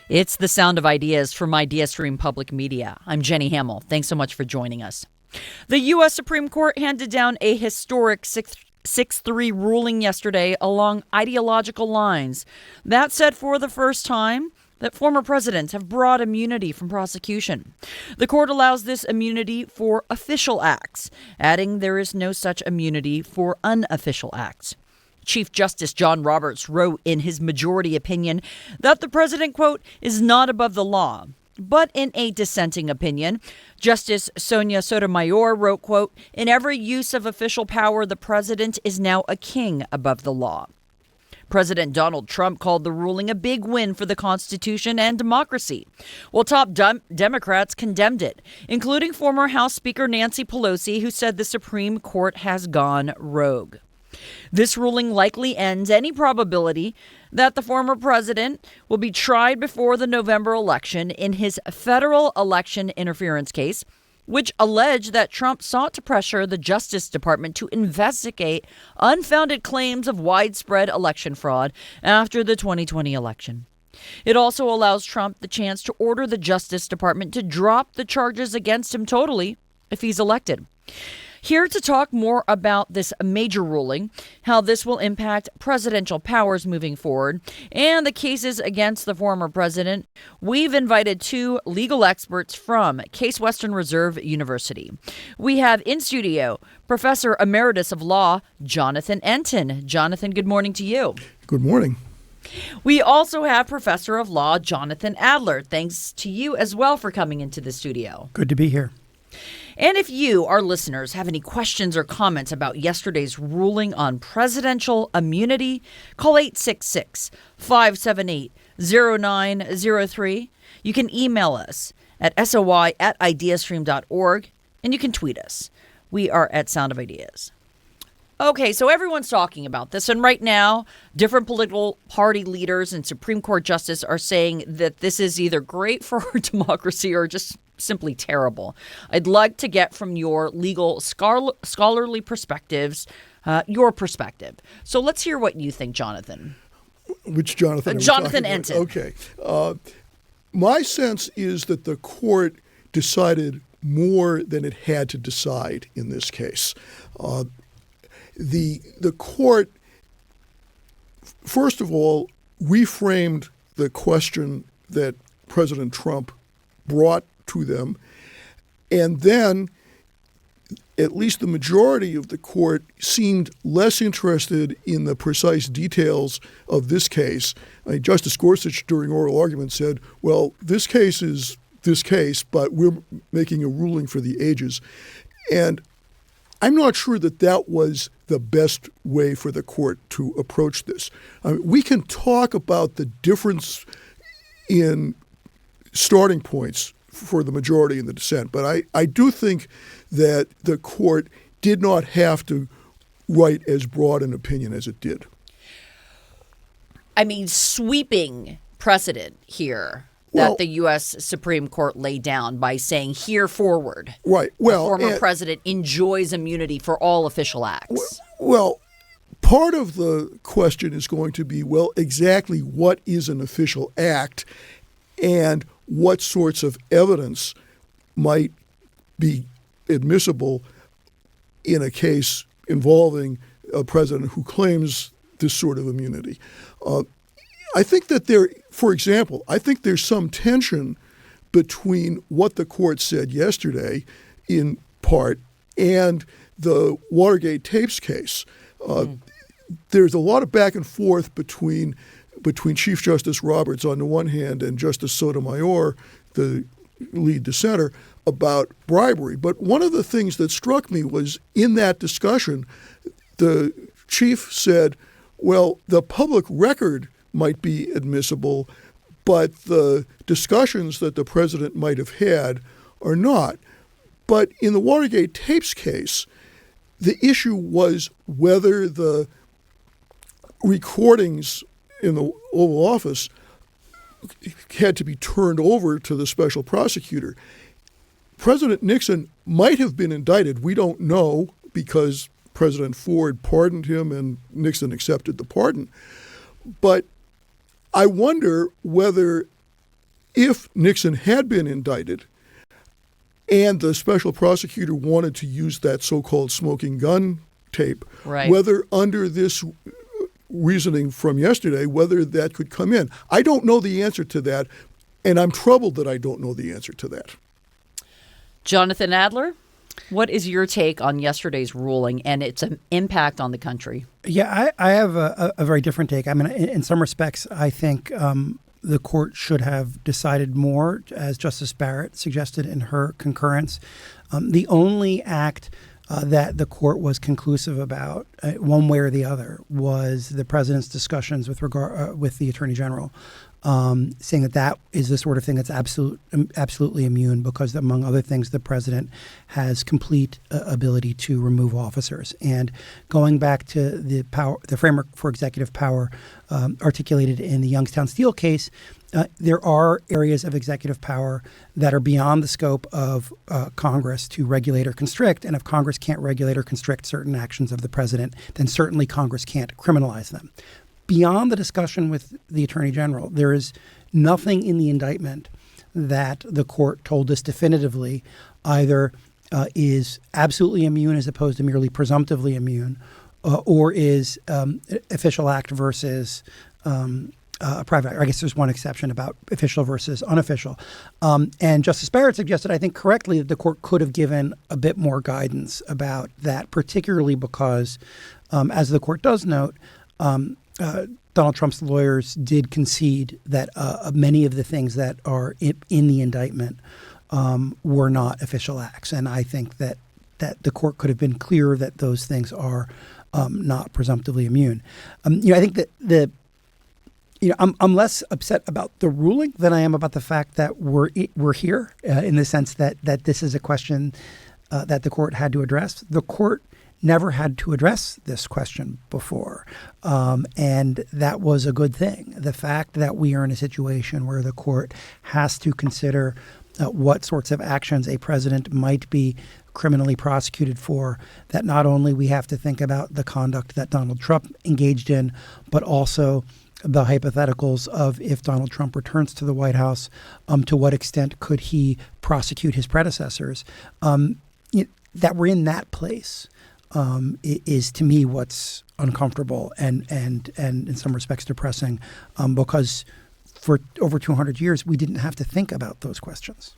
It's the sound of ideas from IdeaStream Public Media. I'm Jenny Hamill. Thanks so much for joining us. The U.S. Supreme Court handed down a historic 6-3 ruling yesterday along ideological lines. That said, for the first time, that former presidents have broad immunity from prosecution. The court allows this immunity for official acts, adding there is no such immunity for unofficial acts. Chief Justice John Roberts wrote in his majority opinion that the president, quote, is not above the law. But in a dissenting opinion, Justice Sonia Sotomayor wrote, quote, in every use of official power, the president is now a king above the law. President Donald Trump called the ruling a big win for the Constitution and democracy, while top Democrats condemned it, including former House Speaker Nancy Pelosi, who said the Supreme Court has gone rogue. This ruling likely ends any probability that the former president will be tried before the November election in his federal election interference case, which alleged that Trump sought to pressure the Justice Department to investigate unfounded claims of widespread election fraud after the 2020 election. It also allows Trump the chance to order the Justice Department to drop the charges against him totally if he's elected. Here to talk more about this major ruling, how this will impact presidential powers moving forward, and the cases against the former president, we've invited two legal experts from Case Western Reserve University. We have in studio Professor Emeritus of Law, Jonathan Entin. Jonathan, good morning to you. Good morning. We also have Professor of Law, Jonathan Adler. Thanks to you as well for coming into the studio. Good to be here. And if you, our listeners, have any questions or comments about yesterday's ruling on presidential immunity, call 866-578-0903. You can email us at soi@ideastream.org, and you can tweet us. We are at Sound of Ideas. Okay, so everyone's talking about this, and right now, different political party leaders and Supreme Court justices are saying that this is either great for our democracy or just simply terrible. I'd like to get from your legal scholarly perspectives, your perspective. So let's hear what you think, Jonathan. Which Jonathan? Jonathan Entin. Okay. My sense is that the court decided more than it had to decide in this case. The court, first of all, reframed the question that President Trump brought to them, and then at least the majority of the court seemed less interested in the precise details of this case. Justice Gorsuch, during oral argument, said, well, this case is this case, but we're making a ruling for the ages. And I'm not sure that that was the best way for the court to approach this. We can talk about the difference in starting points for the majority and the dissent, but I do think that the court did not have to write as broad an opinion as it did. I mean, sweeping precedent here that the U.S. Supreme Court laid down by saying here forward. Right. Well, the former president enjoys immunity for all official acts. Well, part of the question is going to be, well, exactly what is an official act and what sorts of evidence might be admissible in a case involving a president who claims this sort of immunity. I think that for example, I think there's some tension between what the court said yesterday in part and the Watergate tapes case. There's a lot of back and forth between Chief Justice Roberts on the one hand and Justice Sotomayor, the lead dissenter, about bribery. But one of the things that struck me was in that discussion, the chief said, well, the public record might be admissible, but the discussions that the president might have had are not. But in the Watergate tapes case, the issue was whether the recordings in the Oval Office had to be turned over to the special prosecutor. President Nixon might have been indicted. We don't know because President Ford pardoned him and Nixon accepted the pardon. But I wonder whether if Nixon had been indicted and the special prosecutor wanted to use that so-called smoking gun tape, right, whether under this reasoning from yesterday, whether that could come in. I don't know the answer to that, and I'm troubled that I don't know the answer to that. Jonathan Adler, what is your take on yesterday's ruling and its impact on the country? Yeah, I have a very different take. I mean, in some respects, I think the court should have decided more, as Justice Barrett suggested in her concurrence. The only act that the court was conclusive about, one way or the other, was the president's discussions with regard with the attorney general, saying that is the sort of thing that's absolutely immune because, among other things, the president has complete ability to remove officers. And going back to the framework for executive power articulated in the Youngstown Steel case, there are areas of executive power that are beyond the scope of Congress to regulate or constrict. And if Congress can't regulate or constrict certain actions of the president, then certainly Congress can't criminalize them. Beyond the discussion with the attorney general, there is nothing in the indictment that the court told us definitively either is absolutely immune as opposed to merely presumptively immune, or is official act versus private act. I guess there's one exception about official versus unofficial. And Justice Barrett suggested, I think correctly, that the court could have given a bit more guidance about that, particularly because, as the court does note, Donald Trump's lawyers did concede that many of the things that are in the indictment were not official acts. And I think that the court could have been clearer that those things are not presumptively immune. I think that I'm less upset about the ruling than I am about the fact that we're here in the sense that this is a question that the court had to address. The court never had to address this question before, and that was a good thing. The fact that we are in a situation where the court has to consider what sorts of actions a president might be criminally prosecuted for, that not only we have to think about the conduct that Donald Trump engaged in, but also the hypotheticals of if Donald Trump returns to the White House, to what extent could he prosecute his predecessors? That we're in that place is to me what's uncomfortable and in some respects depressing, because for over 200 years we didn't have to think about those questions.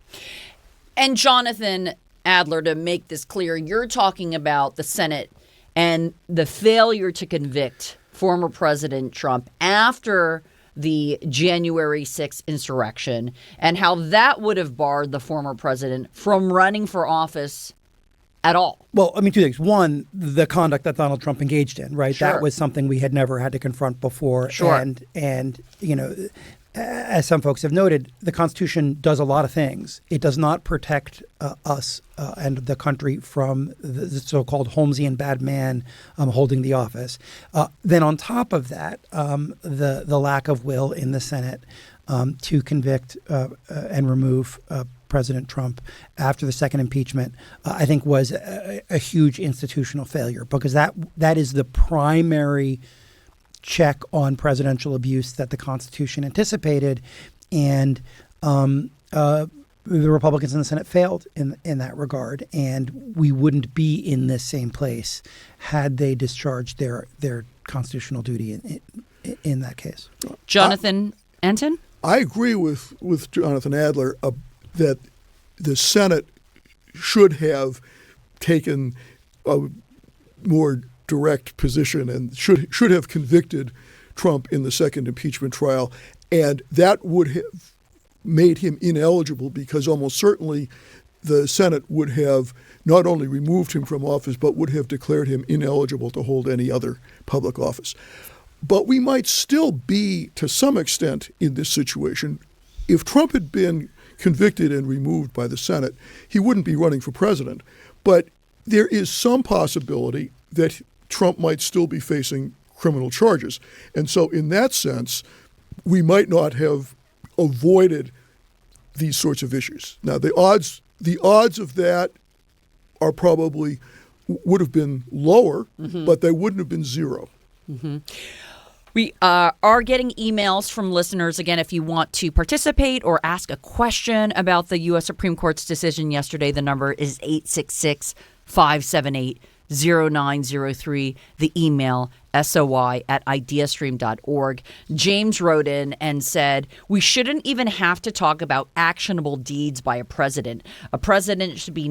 And Jonathan Adler, to make this clear, you're talking about the Senate and the failure to convict former President Trump after the January 6th insurrection and how that would have barred the former president from running for office at all. Well, I mean, two things. One, the conduct that Donald Trump engaged in, right? Sure. That was something we had never had to confront before. Sure. And as some folks have noted, the Constitution does a lot of things. It does not protect us and the country from the so-called Holmesian bad man holding the office. Then on top of that, the lack of will in the Senate to convict and remove President Trump after the second impeachment, I think was a huge institutional failure, because that is the primary check on presidential abuse that the Constitution anticipated, and the Republicans in the Senate failed in that regard, and we wouldn't be in this same place had they discharged their constitutional duty in that case. Jonathan Anton? I agree with Jonathan Adler that the Senate should have taken a more direct position and should have convicted Trump in the second impeachment trial, and that would have made him ineligible, because almost certainly the Senate would have not only removed him from office but would have declared him ineligible to hold any other public office. But we might still be, to some extent, in this situation. If Trump had been convicted and removed by the Senate, he wouldn't be running for president. But there is some possibility that Trump might still be facing criminal charges. And so in that sense, we might not have avoided these sorts of issues. Now, the odds of that are probably would have been lower, but they wouldn't have been zero. We are getting emails from listeners. Again, if you want to participate or ask a question about the U.S. Supreme Court's decision yesterday, the number is 866-578-0903. The email, soi@ideastream.org. James wrote in and said, we shouldn't even have to talk about actionable deeds by a president. A president should be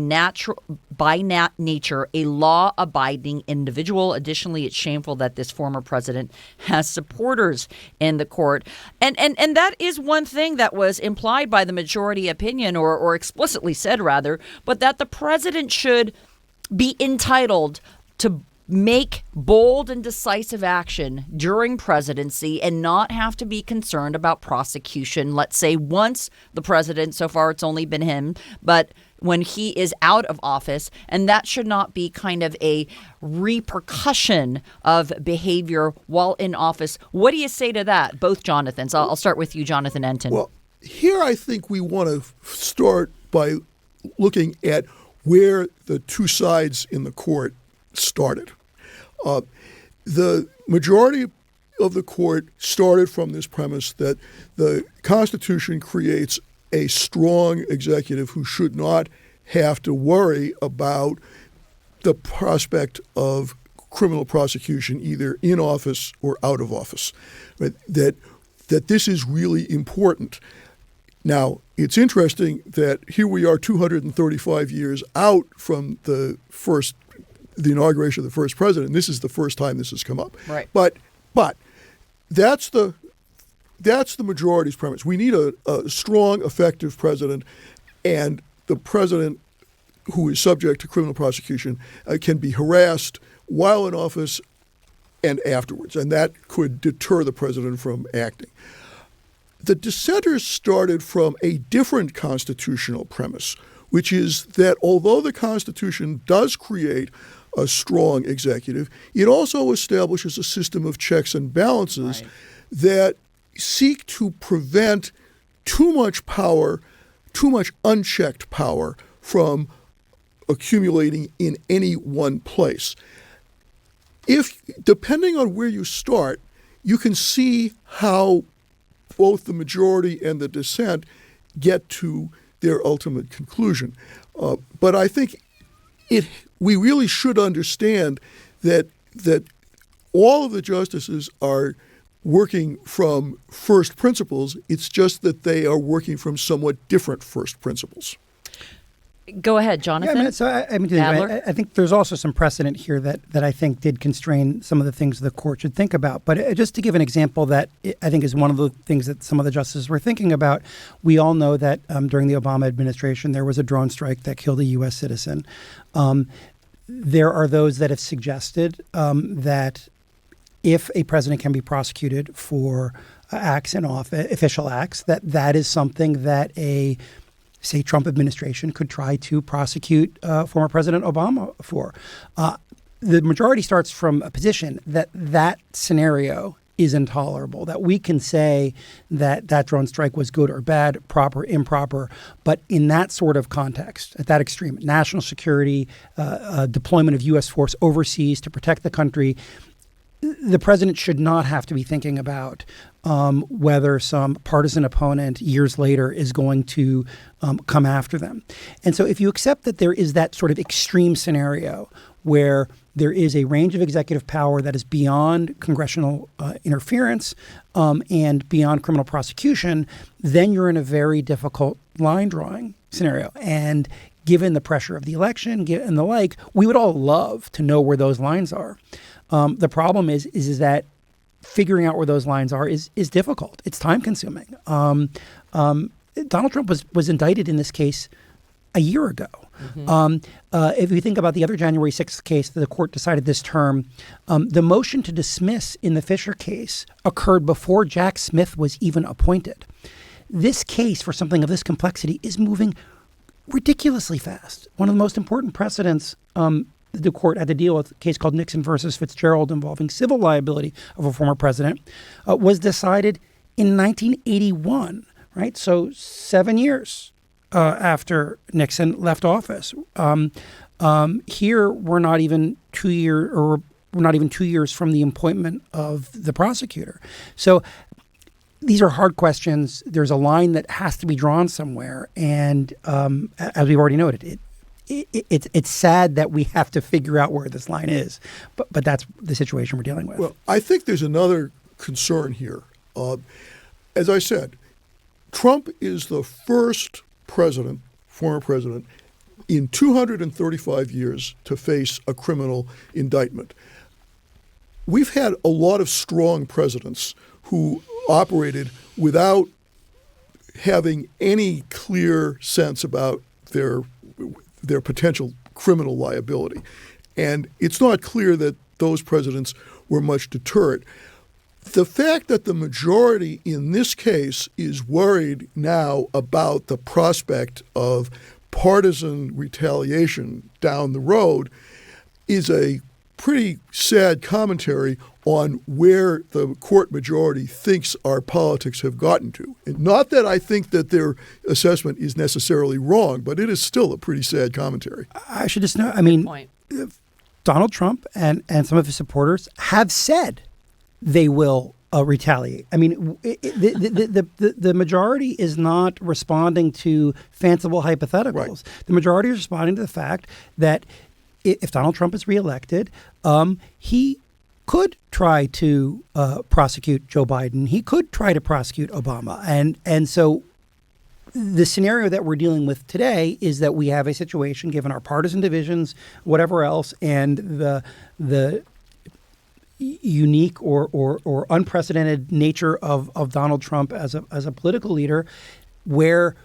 by nature a law-abiding individual. Additionally, it's shameful that this former president has supporters in the court. And that is one thing that was implied by the majority opinion, or explicitly said, rather, but that the president should be entitled to make bold and decisive action during presidency and not have to be concerned about prosecution. Let's say once the president, so far it's only been him, but when he is out of office, and that should not be kind of a repercussion of behavior while in office. What do you say to that? Both Jonathans. I'll start with you, Jonathan Enton. Well, here I think we want to start by looking at where the two sides in the court started. The majority of the court started from this premise that the Constitution creates a strong executive who should not have to worry about the prospect of criminal prosecution either in office or out of office. Right? That this is really important. Now, it's interesting that here we are 235 years out from the inauguration of the first president. This is the first time this has come up. Right. But that's the majority's premise. We need a strong, effective president, and the president who is subject to criminal prosecution can be harassed while in office and afterwards, and that could deter the president from acting. The dissenters started from a different constitutional premise, which is that although the Constitution does create a strong executive, it also establishes a system of checks and balances that seek to prevent too much power, too much unchecked power from accumulating in any one place. Depending on where you start, you can see how both the majority and the dissent get to their ultimate conclusion. But I think we really should understand that all of the justices are working from first principles. It's just that they are working from somewhat different first principles. Go ahead, Jonathan. I think there's also some precedent here that I think did constrain some of the things the court should think about. But just to give an example that I think is one of the things that some of the justices were thinking about, we all know that during the Obama administration, there was a drone strike that killed a U.S. citizen. There are those that have suggested that if a president can be prosecuted for acts in office, official acts, that is something that say Trump administration could try to prosecute former President Obama for. The majority starts from a position that scenario is intolerable, that we can say that drone strike was good or bad, proper, improper, but in that sort of context, at that extreme, national security, deployment of U.S. force overseas to protect the country, the president should not have to be thinking about whether some partisan opponent years later is going to come after them. And so if you accept that there is that sort of extreme scenario where there is a range of executive power that is beyond congressional interference and beyond criminal prosecution, then you're in a very difficult line drawing scenario. And given the pressure of the election and the like, we would all love to know where those lines are. The problem is that figuring out where those lines are is difficult. It's time consuming. Donald Trump was indicted in this case a year ago. Mm-hmm. If you think about the other January 6th case that the court decided this term, the motion to dismiss in the Fisher case occurred before Jack Smith was even appointed. This case, for something of this complexity, is moving ridiculously fast. One of the most important precedents the court had to deal with, a case called Nixon versus Fitzgerald involving civil liability of a former president, was decided in 1981, right? So 7 years after Nixon left office. Here, we're not even 2 years, or we're not even 2 years from the appointment of the prosecutor. So these are hard questions. There's a line that has to be drawn somewhere. And as we've already noted, it's sad that we have to figure out where this line is. But that's the situation we're dealing with. Well, I think there's another concern here. As I said, Trump is the first former president, in 235 years to face a criminal indictment. We've had a lot of strong presidents who operated without having any clear sense about their potential criminal liability. And it's not clear that those presidents were much deterred. The fact that the majority in this case is worried now about the prospect of partisan retaliation down the road is a pretty sad commentary on where the court majority thinks our politics have gotten to. And not that I think that their assessment is necessarily wrong, but it is still a pretty sad commentary. I should just know, Donald Trump and some of his supporters have said they will retaliate. I mean, the majority is not responding to fanciful hypotheticals. Right. The majority is responding to the fact that if Donald Trump is reelected, he could try to prosecute Joe Biden. He could try to prosecute Obama. And so the scenario that we're dealing with today is that we have a situation, given our partisan divisions, whatever else, and the unique or unprecedented nature of Donald Trump as a political leader, where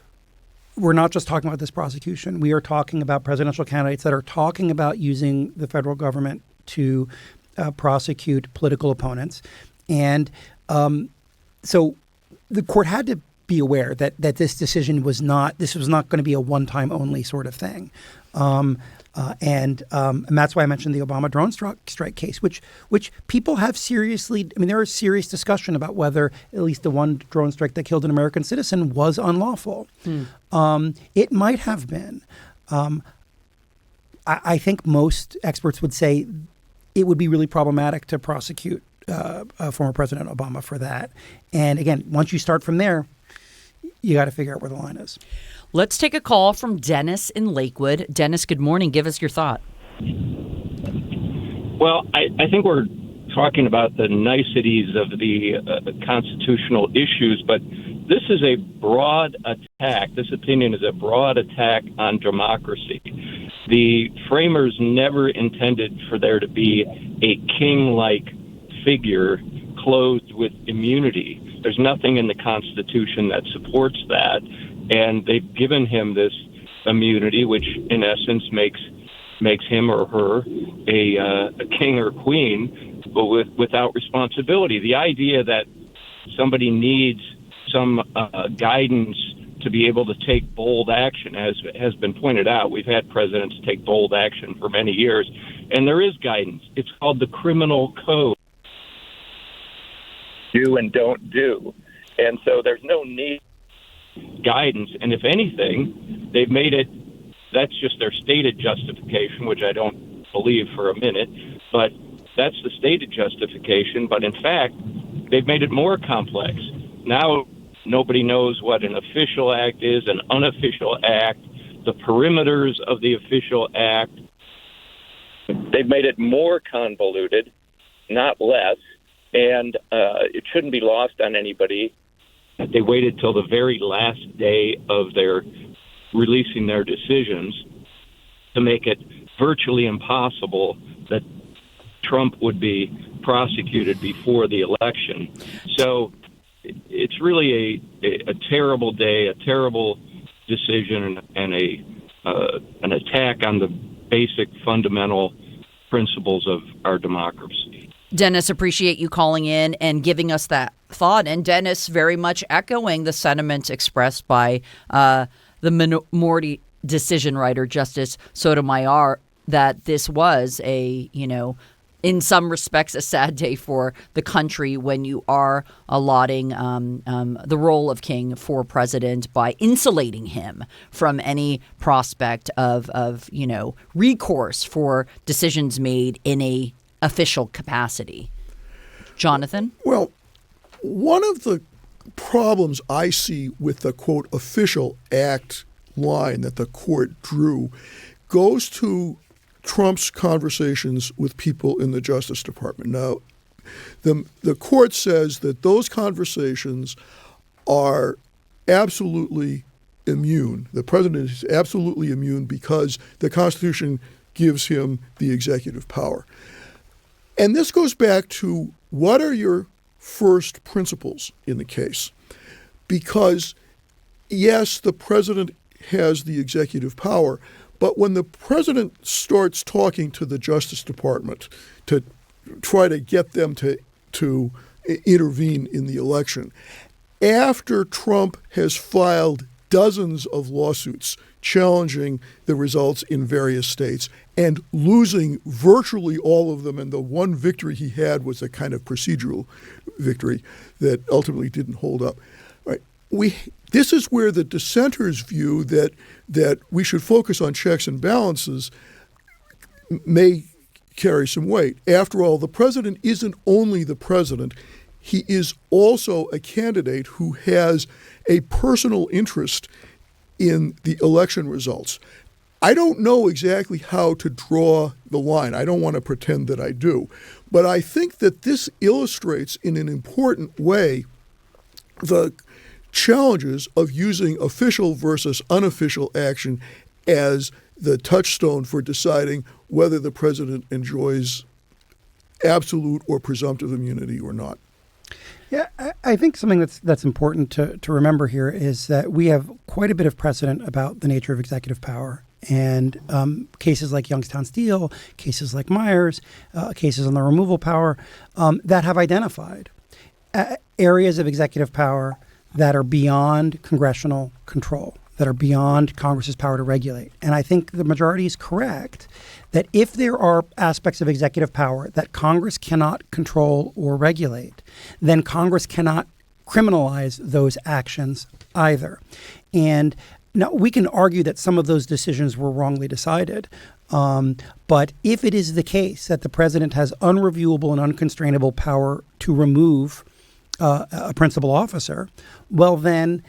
we're not just talking about this prosecution. We are talking about presidential candidates that are talking about using the federal government to prosecute political opponents. And so the court had to be aware that this decision was not going to be a one-time only sort of thing. And that's why I mentioned the Obama drone strike case, which people have seriously. I mean, there is serious discussion about whether at least the one drone strike that killed an American citizen was unlawful. It might have been. I think most experts would say it would be really problematic to prosecute former President Obama for that. And again, once you start from there, you got to figure out where the line is. Let's take a call from Dennis in Lakewood. Dennis, good morning. Give us your thought. Well, I think we're talking about the niceties of the constitutional issues, but this is a broad attack. This opinion is a broad attack on democracy. The framers never intended for there to be a king-like figure clothed with immunity. There's nothing in the Constitution that supports that. And they've given him this immunity, which in essence makes him or her a king or queen, but without responsibility. The idea that somebody needs some guidance to be able to take bold action, as has been pointed out. We've had presidents take bold action for many years, and there is guidance. It's called the criminal code. Do and don't do. And so there's no need guidance, and if anything, they've made it, that's just their stated justification, which I don't believe for a minute, but that's the stated justification. But in fact, they've made it more complex. Now nobody knows what an official act is, an unofficial act, the perimeters of the official act. They've made it more convoluted, not less, and it shouldn't be lost on anybody. They waited till the very last day of their releasing their decisions to make it virtually impossible that Trump would be prosecuted before the election. So it's really a terrible day, a terrible decision, and an attack on the basic fundamental principles of our democracy. Dennis, appreciate you calling in and giving us that thought. And Dennis, very much echoing the sentiments expressed by the minority decision writer, Justice Sotomayor, that this was in some respects, a sad day for the country when you are allotting the role of king for president by insulating him from any prospect of recourse for decisions made in a official capacity. Jonathan? Well, one of the problems I see with the, quote, official act line that the court drew goes to Trump's conversations with people in the Justice Department. Now, the court says that those conversations are absolutely immune. The president is absolutely immune because the Constitution gives him the executive power. And this goes back to what are your first principles in the case? Because, yes, the president has the executive power, but when the president starts talking to the Justice Department to try to get them to intervene in the election, after Trump has filed dozens of lawsuits challenging the results in various states and losing virtually all of them, and the one victory he had was a kind of procedural victory that ultimately didn't hold up. Right. This is where the dissenters' view that we should focus on checks and balances may carry some weight. After all, the president isn't only the president. He is also a candidate who has a personal interest in the election results. I don't know exactly how to draw the line. I don't want to pretend that I do. But I think that this illustrates in an important way the challenges of using official versus unofficial action as the touchstone for deciding whether the president enjoys absolute or presumptive immunity or not. Yeah, I think something that's important to remember here is that we have quite a bit of precedent about the nature of executive power. And cases like Youngstown Steel, cases like Myers, cases on the removal power that have identified areas of executive power that are beyond congressional control, that are beyond Congress's power to regulate. And I think the majority is correct that if there are aspects of executive power that Congress cannot control or regulate, then Congress cannot criminalize those actions either. And now, we can argue that some of those decisions were wrongly decided, but if it is the case that the president has unreviewable and unconstrainable power to remove a principal officer, well, then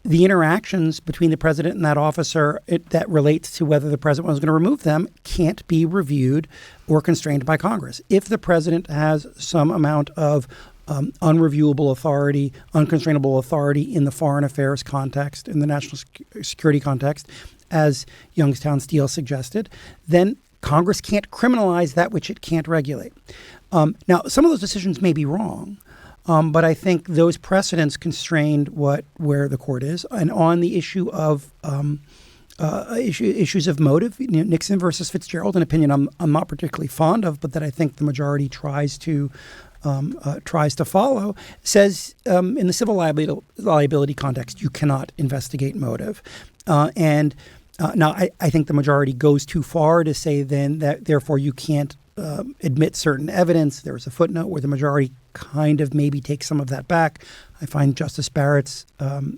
the interactions between the president and that officer that relates to whether the president was going to remove them can't be reviewed or constrained by Congress. If the president has some amount of unreviewable authority, unconstrainable authority in the foreign affairs context, in the national security context, as Youngstown Steel suggested, then Congress can't criminalize that which it can't regulate. Now, some of those decisions may be wrong, but I think those precedents constrained where the court is. And on the issue of issues of motive, Nixon versus Fitzgerald, an opinion I'm not particularly fond of, but that I think the majority tries to follow, says in the civil liability context, you cannot investigate motive. Now, I think the majority goes too far to say then that therefore you can't admit certain evidence. There was a footnote where the majority kind of maybe takes some of that back. I find Justice Barrett's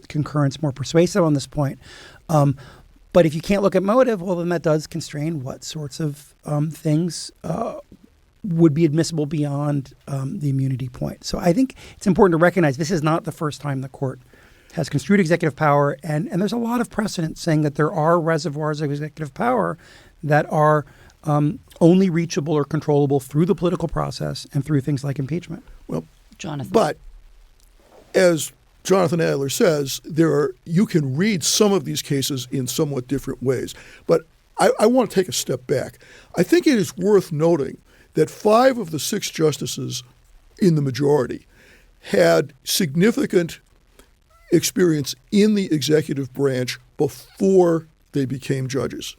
concurrence more persuasive on this point. But if you can't look at motive, well, then that does constrain what sorts of things would be admissible beyond the immunity point. So I think it's important to recognize this is not the first time the court has construed executive power, and there's a lot of precedent saying that there are reservoirs of executive power that are only reachable or controllable through the political process and through things like impeachment. Well, Jonathan. But as Jonathan Adler says, you can read some of these cases in somewhat different ways. But I want to take a step back. I think it is worth noting that 5 of the 6 justices in the majority had significant experience in the executive branch before they became judges.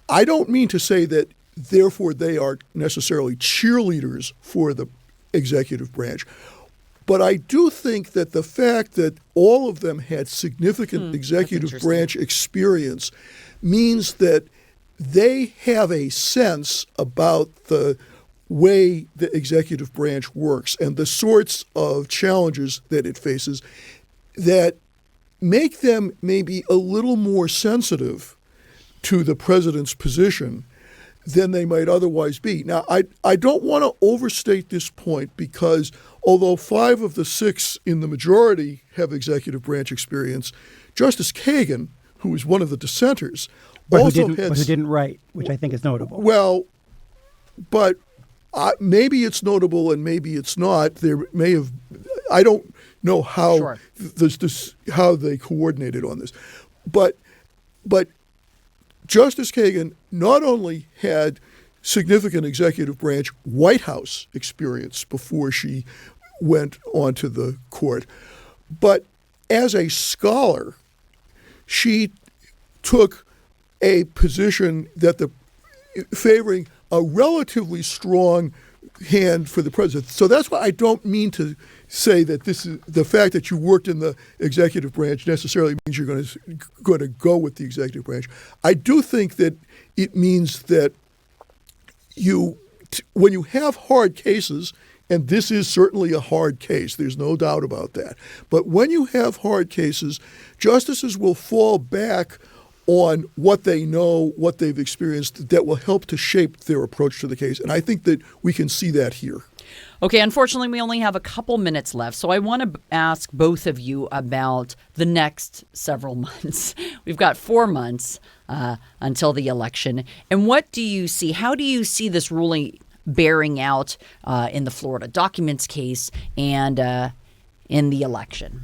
I don't mean to say that, therefore, they are necessarily cheerleaders for the executive branch, but I do think that the fact that all of them had significant executive branch experience means that they have a sense about the way the executive branch works and the sorts of challenges that it faces that make them maybe a little more sensitive to the president's position than they might otherwise be. Now, I don't want to overstate this point because although 5 of the 6 in the majority have executive branch experience, Justice Kagan, who is one of the dissenters, but also who didn't write, which I think is notable. Well, but maybe it's notable and maybe it's not. There may have, I don't know how Sure. how they coordinated on this, but Justice Kagan not only had significant executive branch White House experience before she went onto the court, but as a scholar, she took a position that favoring a relatively strong hand for the president. So that's why I don't mean to say that this is the fact that you worked in the executive branch necessarily means you're going to go with the executive branch. I do think that it means that when you have hard cases, and this is certainly a hard case, there's no doubt about that. But when you have hard cases, justices will fall back on what they know, what they've experienced, that will help to shape their approach to the case. And I think that we can see that here. Okay, unfortunately, we only have a couple minutes left, so I want to ask both of you about the next several months. We've got 4 months until the election. And what do you see? How do you see this ruling bearing out in the Florida documents case and in the election?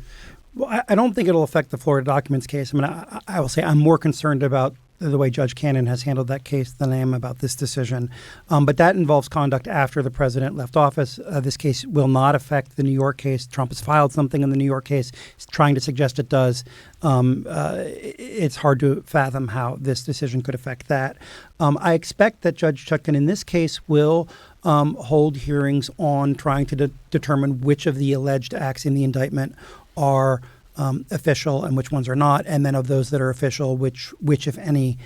Well, I don't think it'll affect the Florida documents case. I mean, I will say I'm more concerned about the way Judge Cannon has handled that case than I am about this decision. But that involves conduct after the president left office. This case will not affect the New York case. Trump has filed something in the New York case. He's trying to suggest it does. It's hard to fathom how this decision could affect that. I expect that Judge Chutkan in this case will hold hearings on trying to determine which of the alleged acts in the indictment are official and which ones are not, and then of those that are official, which if any,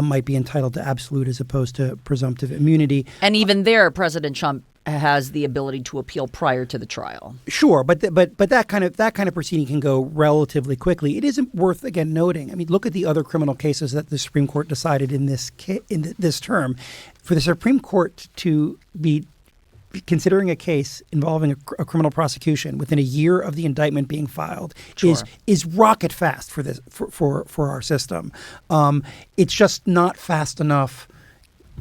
might be entitled to absolute as opposed to presumptive immunity. And even there, President Trump has the ability to appeal prior to the trial. Sure, but that kind of proceeding can go relatively quickly. It isn't worth again noting. I mean, look at the other criminal cases that the Supreme Court decided in this term. For the Supreme Court to be considering a case involving a criminal prosecution within a year of the indictment being filed is rocket fast for this for our system. It's just not fast enough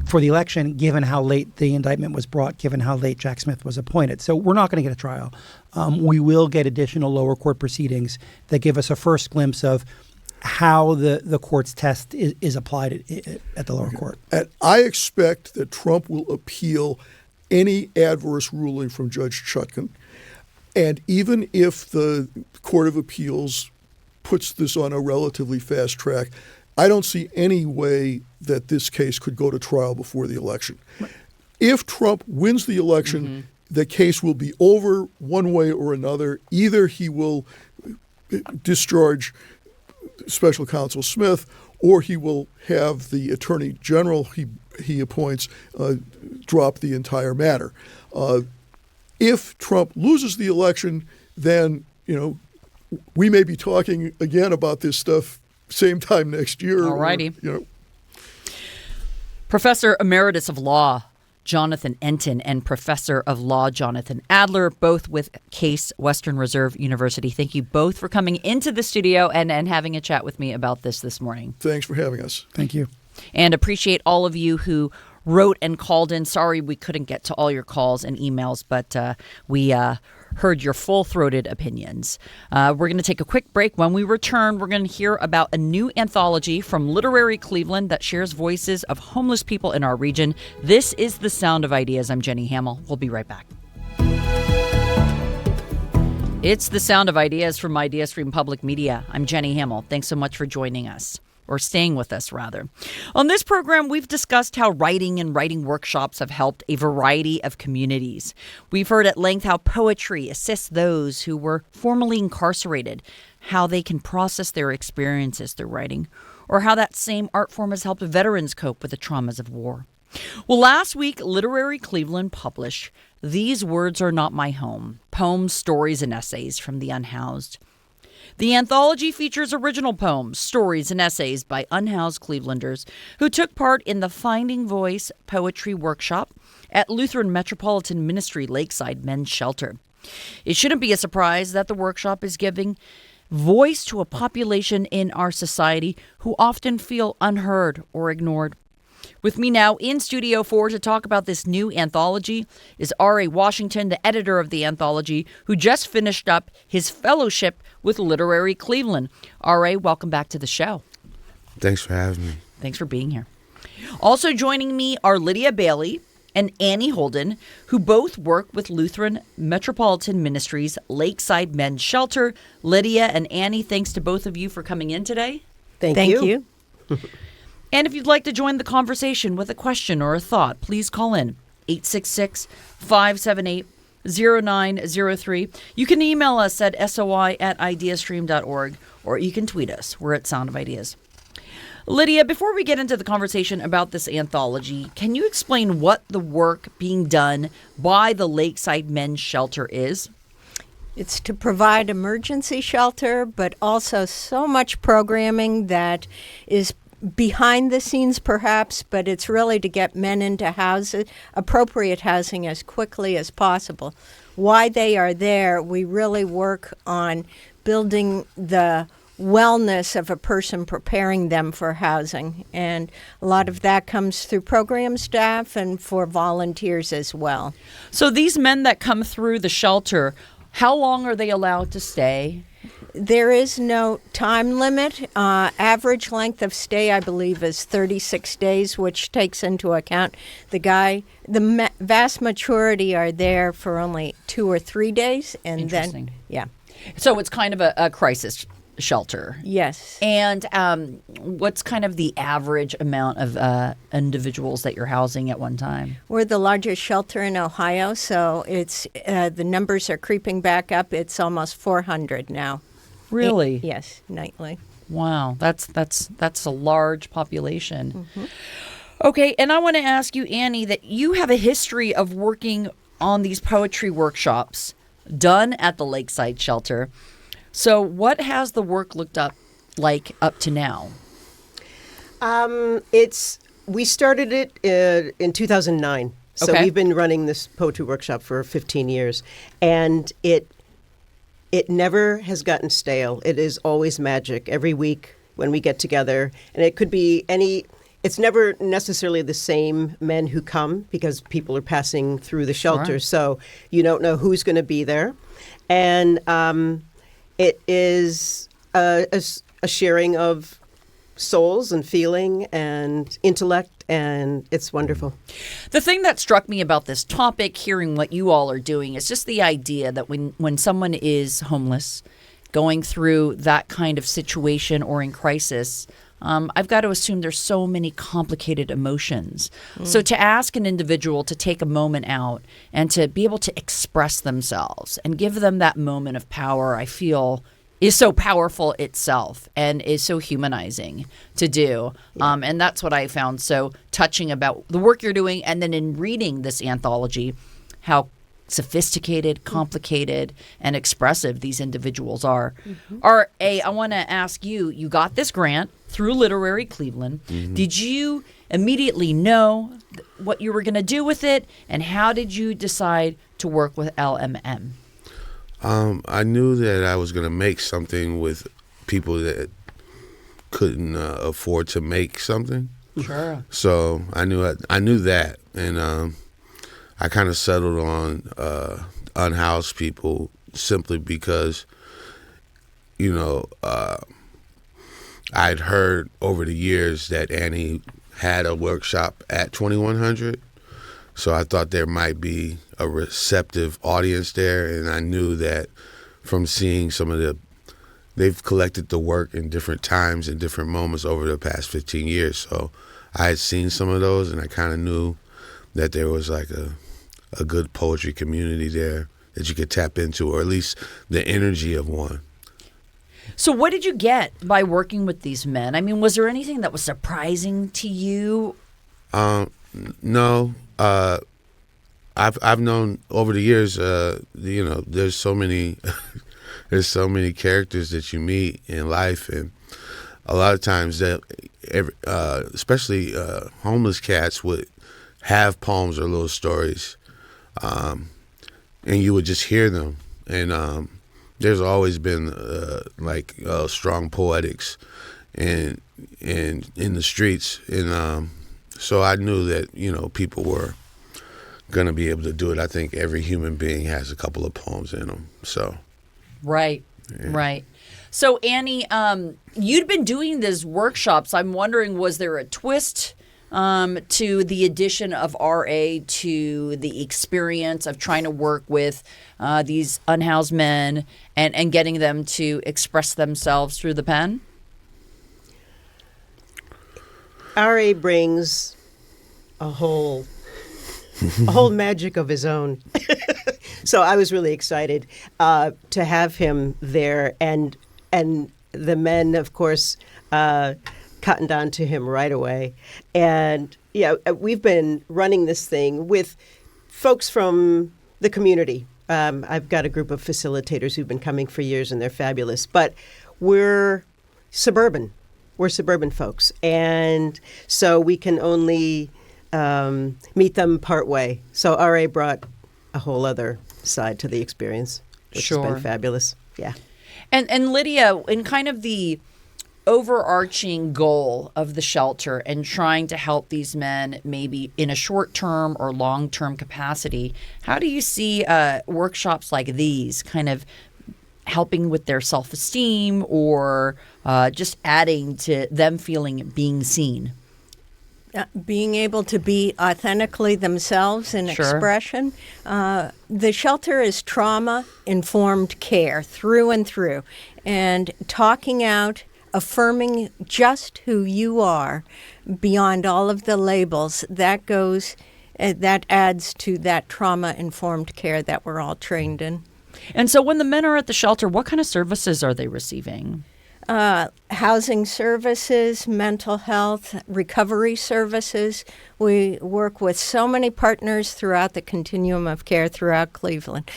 for the election, given how late the indictment was brought, given how late Jack Smith was appointed. So we're not going to get a trial. We will get additional lower court proceedings that give us a first glimpse of how the court's test is applied at the lower court. And I expect that Trump will appeal any adverse ruling from Judge Chutkan. And even if the Court of Appeals puts this on a relatively fast track, I don't see any way that this case could go to trial before the election. Right. If Trump wins the election, the case will be over one way or another. Either he will discharge Special Counsel Smith, or he will have the Attorney General he appoints drop the entire matter. If Trump loses the election, then we may be talking again about this stuff same time next year. All righty. Professor Emeritus of Law Jonathan Entin and Professor of Law Jonathan Adler, both with Case Western Reserve University. Thank you both for coming into the studio and having a chat with me about this morning. Thanks for having us. Thank you. And appreciate all of you who wrote and called in. Sorry we couldn't get to all your calls and emails, but we heard your full-throated opinions. We're going to take a quick break. When we return, we're going to hear about a new anthology from Literary Cleveland that shares voices of homeless people in our region. This is The Sound of Ideas. I'm Jenny Hamill. We'll be right back. It's The Sound of Ideas from IdeaStream Public Media. I'm Jenny Hamill. Thanks so much for joining us. Or staying with us, rather. On this program, we've discussed how writing and writing workshops have helped a variety of communities. We've heard at length how poetry assists those who were formerly incarcerated, how they can process their experiences through writing, or how that same art form has helped veterans cope with the traumas of war. Well, last week, Literary Cleveland published These Words Are Not My Home, Poems, Stories, and Essays from the Unhoused. The anthology features original poems, stories, and essays by unhoused Clevelanders who took part in the Finding Voice Poetry Workshop at Lutheran Metropolitan Ministry Lakeside Men's Shelter. It shouldn't be a surprise that the workshop is giving voice to a population in our society who often feel unheard or ignored. With me now in Studio 4 to talk about this new anthology is R.A. Washington, the editor of the anthology, who just finished up his fellowship with Literary Cleveland. R.A., welcome back to the show. Thanks for having me. Thanks for being here. Also joining me are Lydia Bailey and Annie Holden, who both work with Lutheran Metropolitan Ministries Lakeside Men's Shelter. Lydia and Annie, thanks to both of you for coming in today. Thank you. And if you'd like to join the conversation with a question or a thought, please call in 866-578-0903. You can email us at soi@ideastream.org, or you can tweet us. We're at Sound of Ideas. Lydia, before we get into the conversation about this anthology, can you explain what the work being done by the Lakeside Men's Shelter is? It's to provide emergency shelter, but also so much programming that is behind the scenes perhaps, but it's really to get men into appropriate housing as quickly as possible. Why they are there, we really work on building the wellness of a person, preparing them for housing. And a lot of that comes through program staff and for volunteers as well. So these men that come through the shelter, how long are they allowed to stay? There is no time limit. Average length of stay, I believe, is 36 days, which takes into account the vast majority are there for only 2 or 3 days. And Interesting. Then, yeah. So it's kind of a crisis shelter. Yes. And what's kind of the average amount of individuals that you're housing at one time? We're the largest shelter in Ohio, so it's the numbers are creeping back up. It's almost 400 now. Really? Yes, nightly. Wow, that's a large population. Mm-hmm. Okay, and I want to ask you, Annie, that you have a history of working on these poetry workshops done at the Lakeside Shelter. So what has the work looked like up to now? We started it in 2009. So Okay. We've been running this poetry workshop for 15 years, and it never has gotten stale. It is always magic every week when we get together, and it could be it's never necessarily the same men who come because people are passing through the shelter, Sure. so you don't know who's going to be there. And it is a sharing of souls and feeling and intellect, and it's wonderful. The thing that struck me about this topic, hearing what you all are doing, is just the idea that when someone is homeless, going through that kind of situation or in crisis, I've got to assume there's so many complicated emotions. So to ask an individual to take a moment out and to be able to express themselves and give them that moment of power, I feel is so powerful itself and is so humanizing to do. And that's what I found so touching about the work you're doing. And then in reading this anthology, how sophisticated, complicated, and expressive these individuals are. Mm-hmm. R.A., I want to ask you, you got this grant through Literary Cleveland. Mm-hmm. Did you immediately know what you were going to do with it? And how did you decide to work with LMM? I knew that I was going to make something with people that couldn't afford to make something. Sure. So I knew that, and I kind of settled on unhoused people simply because, I'd heard over the years that Annie had a workshop at 2100. So I thought there might be a receptive audience there, and I knew that from seeing they've collected the work in different times and different moments over the past 15 years. So I had seen some of those, and I kind of knew that there was like a good poetry community there that you could tap into, or at least the energy of one. So what did you get by working with these men? I mean, was there anything that was surprising to you? No. I've known over the years, there's so many there's so many characters that you meet in life, and a lot of times that, especially homeless cats would have poems or little stories, and you would just hear them. And there's always been strong poetics in the streets, and so I knew that people were gonna be able to do it. I think every human being has a couple of poems in them. So right. So Annie, you'd been doing these workshops. I'm wondering, was there a twist to the addition of RA to the experience of trying to work with these unhoused men and getting them to express themselves through the pen? RA brings a whole magic of his own. So I was really excited to have him there, and the men, of course, cottoned on to him right away. And we've been running this thing with folks from the community. I've got a group of facilitators who've been coming for years, and they're fabulous. But we're suburban. We're suburban folks, and so we can only meet them part way. So RA brought a whole other side to the experience, which has been fabulous. Yeah. And Lydia, in kind of the overarching goal of the shelter and trying to help these men maybe in a short-term or long-term capacity, how do you see workshops like these kind of helping with their self-esteem or just adding to them feeling being seen? Being able to be authentically themselves in expression. The shelter is trauma-informed care through and through. And talking out, affirming just who you are beyond all of the labels, that adds to that trauma-informed care that we're all trained in. And so when the men are at the shelter, what kind of services are they receiving? Housing services, mental health, recovery services. We work with so many partners throughout the continuum of care throughout Cleveland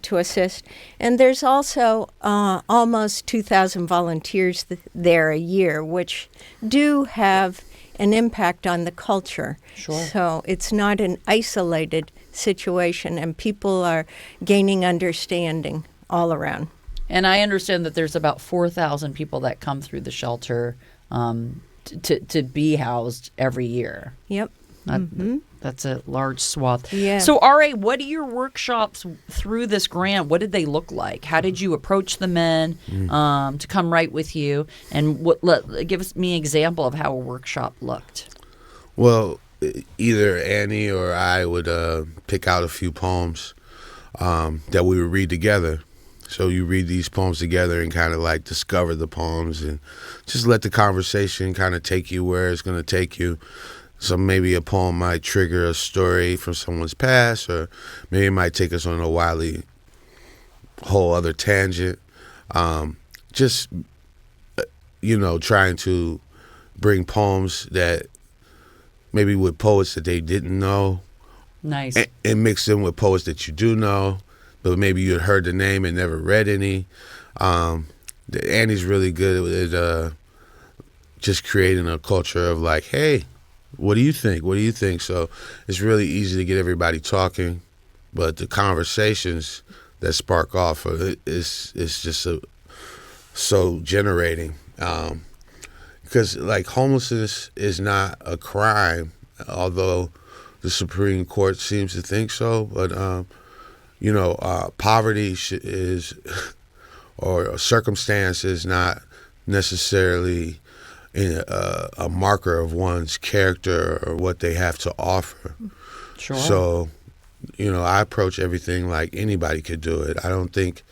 to assist. And there's also almost 2,000 volunteers there a year, which do have an impact on the culture. Sure. So it's not an isolated situation, and people are gaining understanding all around. And I understand that there's about 4,000 people that come through the shelter to be housed every year. Yep. That's a large swath. Yeah. So, RA, what are your workshops through this grant? What did they look like? How did you approach the men to come write with you? And give me an example of how a workshop looked. Well, either Annie or I would pick out a few poems that we would read together. So you read these poems together and kind of like discover the poems and just let the conversation kind of take you where it's going to take you. So maybe a poem might trigger a story from someone's past, or maybe it might take us on a whole other tangent. Just, trying to bring poems that maybe with poets that they didn't know. Nice. And mix them with poets that you do know, but maybe you had heard the name and never read any. Annie's really good at just creating a culture of like, hey, what do you think? What do you think? So it's really easy to get everybody talking, but the conversations that spark off it's just so generating. Because like homelessness is not a crime, although the Supreme Court seems to think so. But poverty is or a circumstance is not necessarily a marker of one's character or what they have to offer. Sure. So, I approach everything like anybody could do it. I don't think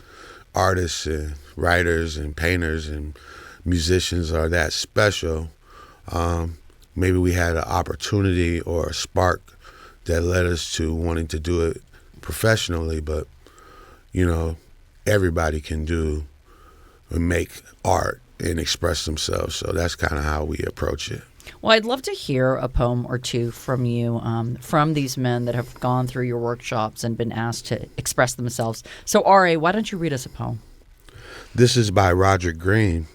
artists and writers and painters and musicians are that special. Maybe we had an opportunity or a spark that led us to wanting to do it professionally, but, everybody can do and make art and express themselves. So that's kind of how we approach it. Well, I'd love to hear a poem or two from you, from these men that have gone through your workshops and been asked to express themselves. So, R.A., why don't you read us a poem? This is by Roger Greene.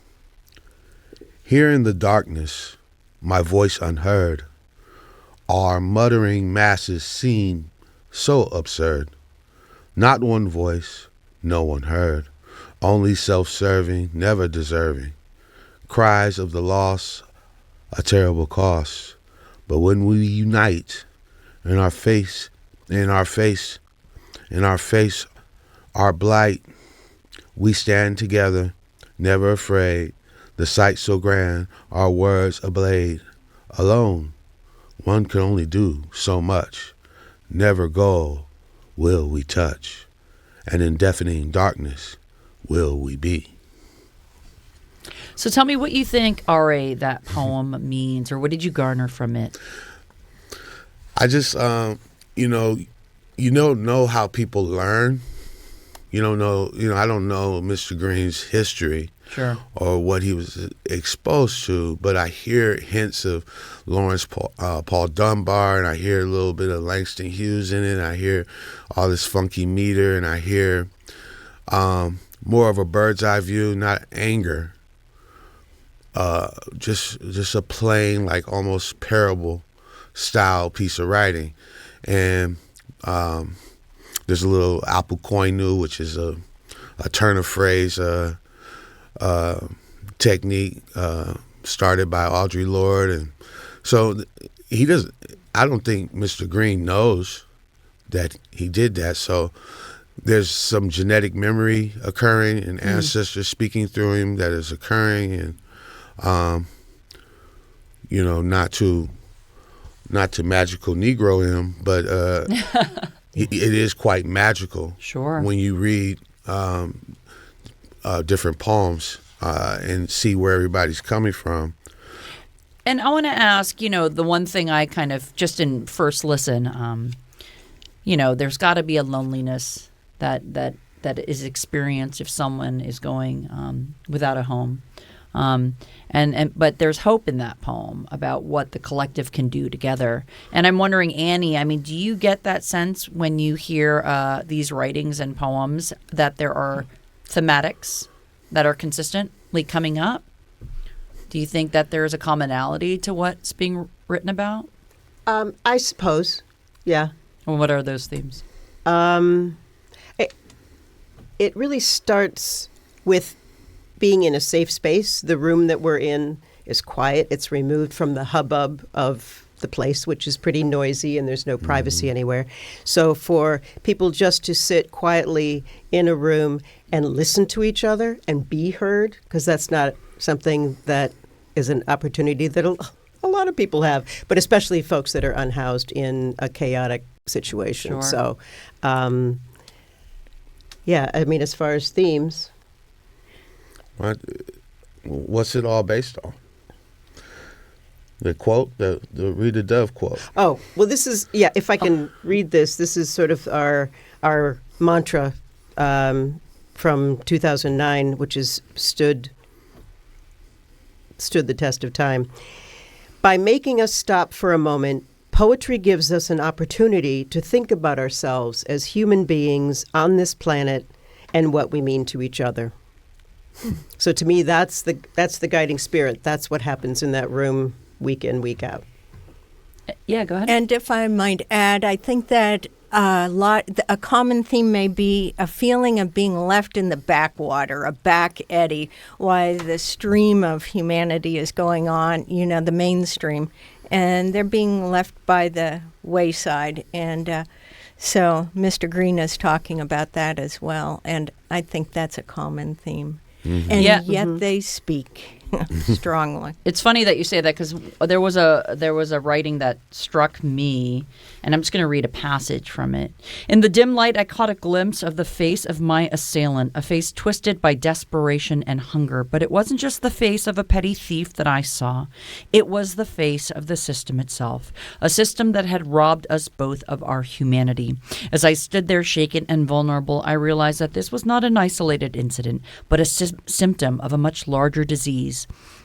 Here in the darkness, my voice unheard, our muttering masses seem so absurd. Not one voice, no one heard, only self-serving, never deserving. Cries of the lost, a terrible cost. But when we unite, in our face, our blight, we stand together, never afraid. The sight so grand, our words a blade. Alone, one can only do so much. Never go will we touch, and in deafening darkness will we be. So tell me what you think, R.A., that poem means, or what did you garner from it? I just, you don't know how people learn. I don't know Mr. Green's history. Sure. Or what he was exposed to, but I hear hints of Lawrence Paul Dunbar, and I hear a little bit of Langston Hughes in it. I hear all this funky meter, and I hear more of a bird's eye view, not anger. Just a plain, like almost parable style piece of writing, and there's a little Apple Koinu, which is a turn of phrase. Technique started by Audre Lorde, and so he doesn't. I don't think Mr. Greene knows that he did that. So there's some genetic memory occurring and ancestors speaking through him that is occurring, and not to magical Negro him, but it is quite magical. Sure. When you read different poems and see where everybody's coming from. And I want to ask, the one thing I kind of, just in first listen, there's got to be a loneliness that is experienced if someone is going without a home. But there's hope in that poem about what the collective can do together. And I'm wondering, Annie, do you get that sense when you hear these writings and poems that there are thematics that are consistently coming up? Do you think that there is a commonality to what's being written about? I suppose, yeah. Well, what are those themes? It really starts with being in a safe space. The room that we're in is quiet. It's removed from the hubbub of the place, which is pretty noisy, and there's no privacy anywhere. So for people just to sit quietly in a room and listen to each other and be heard, because that's not something that is an opportunity that a lot of people have, but especially folks that are unhoused in a chaotic situation. Sure. So, as far as themes. What's it all based on? The quote, the Rita Dove quote. Oh, well, this is, if I can read this is sort of our mantra from 2009, which has stood the test of time. By making us stop for a moment, poetry gives us an opportunity to think about ourselves as human beings on this planet and what we mean to each other. So to me, that's the guiding spirit. That's what happens in that room week in, week out. Yeah, go ahead. And if I might add, I think that a common theme may be a feeling of being left in the backwater, a back eddy, while the stream of humanity is going on, the mainstream, and they're being left by the wayside. And so Mr. Greene is talking about that as well, and I think that's a common theme. Mm-hmm. And yet they speak strongly. It's funny that you say that, because there was a writing that struck me, and I'm just going to read a passage from it. In the dim light, I caught a glimpse of the face of my assailant, a face twisted by desperation and hunger. But it wasn't just the face of a petty thief that I saw. It was the face of the system itself, a system that had robbed us both of our humanity. As I stood there shaken and vulnerable, I realized that this was not an isolated incident, but a symptom of a much larger disease.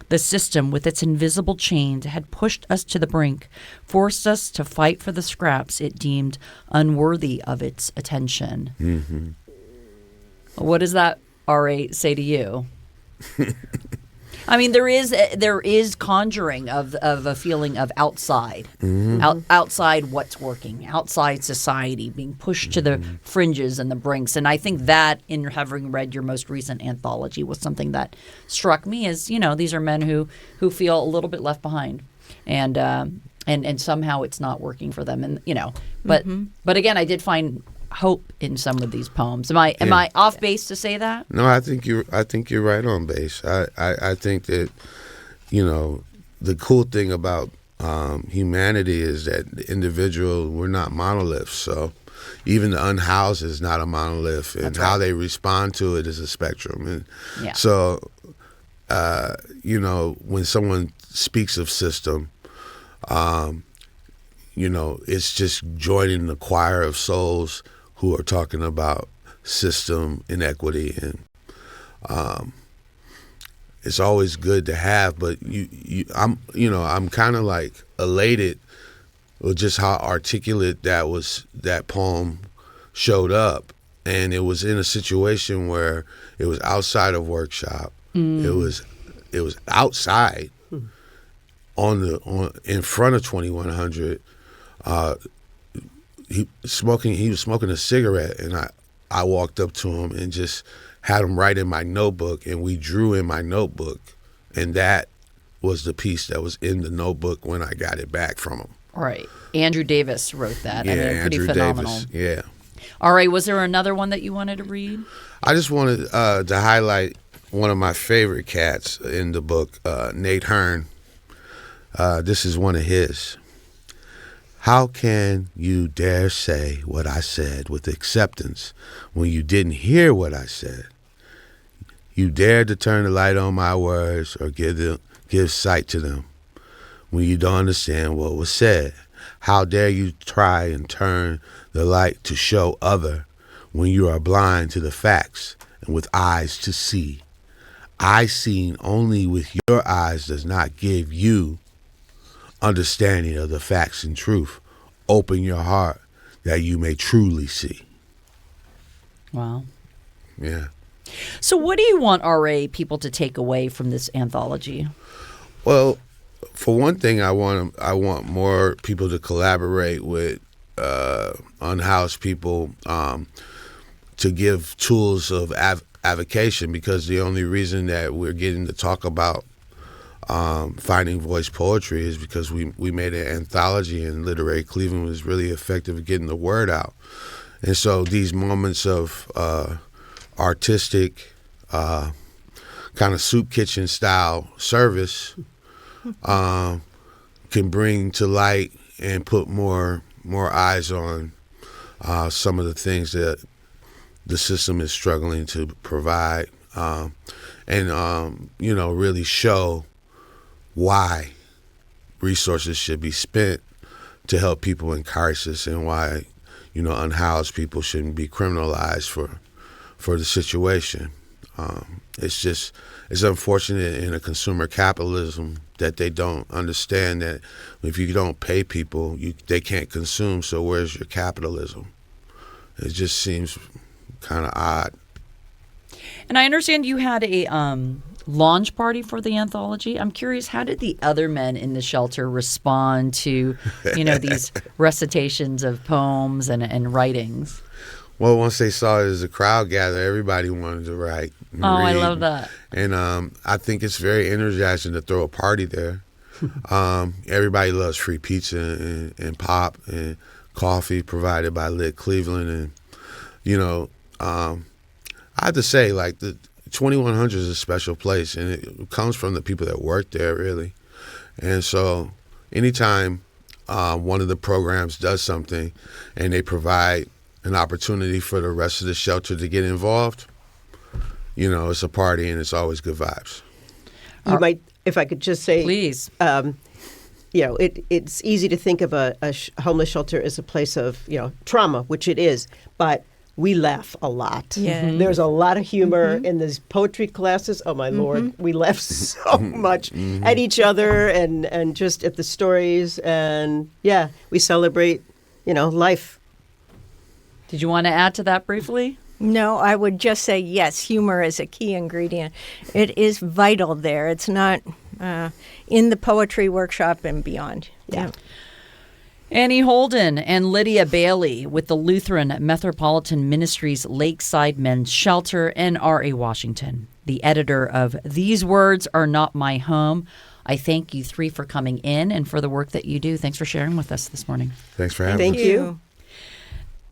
The system, with its invisible chains, had pushed us to the brink, forced us to fight for the scraps it deemed unworthy of its attention. Mm-hmm. What does that RA, say to you? I mean, there is conjuring of a feeling of outside, outside what's working, outside society, being pushed to the fringes and the brinks. And I think that, in having read your most recent anthology, was something that struck me as, these are men who feel a little bit left behind, and somehow it's not working for them. And but again, I did find hope in some of these poems. Am I off base to say that? No, I think you're right on base. I think that the cool thing about humanity is that the individual, we're not monoliths. So even the unhoused is not a monolith, and how they respond to it is a spectrum. And so when someone speaks of system, it's just joining the choir of souls who are talking about system inequity, and it's always good to have. But I'm kind of like elated with just how articulate that poem showed up, and it was in a situation where it was outside of workshop. It was outside in front of 2100. He was smoking a cigarette, and I walked up to him and just had him write in my notebook, and we drew in my notebook, and that was the piece that was in the notebook when I got it back from him. Right. Andrew Davis wrote that. Yeah, pretty Andrew phenomenal. Davis. Yeah. All right. Was there another one that you wanted to read? I just wanted to highlight one of my favorite cats in the book, Nate Hearn. This is one of his. How can you dare say what I said with acceptance when you didn't hear what I said? You dared to turn the light on my words or give sight to them when you don't understand what was said. How dare you try and turn the light to show other when you are blind to the facts and with eyes to see? Eye seen only with your eyes does not give you understanding of the facts and truth. Open your heart that you may truly see. Wow. Yeah. So what do you want RA people to take away from this anthology? Well, for one thing, I want more people to collaborate with unhoused people to give tools of avocation, because the only reason that we're getting to talk about finding voice poetry is because we made an anthology, and Literary Cleveland was really effective at getting the word out. And so these moments of artistic kind of soup kitchen style service can bring to light and put more eyes on some of the things that the system is struggling to provide, and really show why resources should be spent to help people in crisis, and why unhoused people shouldn't be criminalized for the situation. It's unfortunate in a consumer capitalism that they don't understand that if you don't pay people, they can't consume. So where's your capitalism? It just seems kind of odd. And I understand you had a launch party for the anthology. I'm curious, how did the other men in the shelter respond to, these recitations of poems and writings? Well, once they saw it as a crowd gather, everybody wanted to write and read. I love that. And I think it's very energizing to throw a party there. Everybody loves free pizza and pop and coffee provided by Lit Cleveland. And, I have to say, like, the 2100 is a special place, and it comes from the people that work there, really. And so anytime one of the programs does something and they provide an opportunity for the rest of the shelter to get involved, it's a party, and it's always good vibes. You might, if I could just say, please. It's easy to think of a homeless shelter as a place of trauma, which it is, but we laugh a lot. Yeah. There's a lot of humor in these poetry classes. Oh my Lord, we laugh so much at each other and just at the stories, and we celebrate life. Did you want to add to that briefly? No, I would just say yes, humor is a key ingredient. It is vital there. It's not in the poetry workshop and beyond. Yeah. Annie Holden and Lydia Bailey with the Lutheran Metropolitan Ministries Lakeside Men's Shelter in R.A. Washington. The editor of These Words Are Not My Home. I thank you three for coming in and for the work that you do. Thanks for sharing with us this morning. Thanks for having us. Thank you.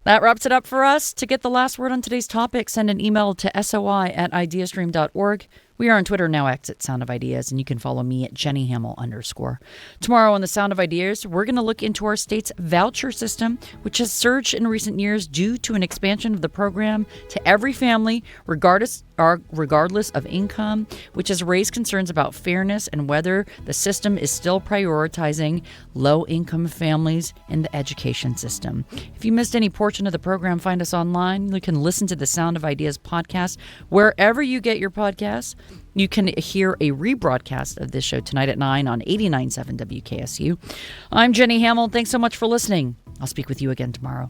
That wraps it up for us. To get the last word on today's topic, send an email to soi@ideastream.org. We are on Twitter, now X, at Sound of Ideas, and you can follow me at Jenny Hamel _. Tomorrow on the Sound of Ideas, we're going to look into our state's voucher system, which has surged in recent years due to an expansion of the program to every family, regardless of income, which has raised concerns about fairness and whether the system is still prioritizing low-income families in the education system. If you missed any portion of the program, find us online. You can listen to the Sound of Ideas podcast wherever you get your podcasts. You can hear a rebroadcast of this show tonight at 9 on 89.7 WKSU. I'm Jenny Hamel. Thanks so much for listening. I'll speak with you again tomorrow.